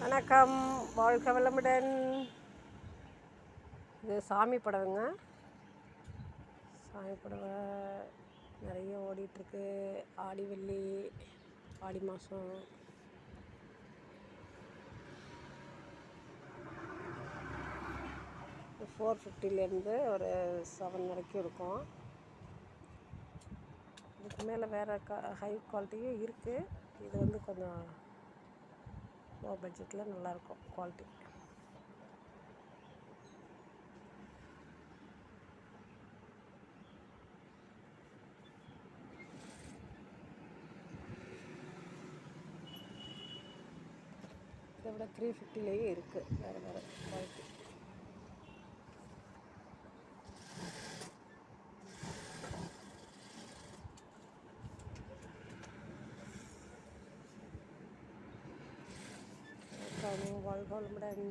வணக்கம், வாழ்க வளமுடன். இது சாமி புடவைங்க. சாமி புடவை நிறைய ஓடிட்டுருக்கு. ஆடி வெள்ளி, ஆடி மாதம். $450 ஒரு 7 வரைக்கும் இருக்கும். இதுக்கு மேலே வேறு ஹை குவாலிட்டியும் இருக்குது. இது வந்து கொஞ்சம் லோ பட்ஜெட்டில் நல்லாயிருக்கும் குவாலிட்டி. இதை விட 350லேயே இருக்குது வேறு வேறு குவாலிட்டி. வாழ்க வளமுடன்.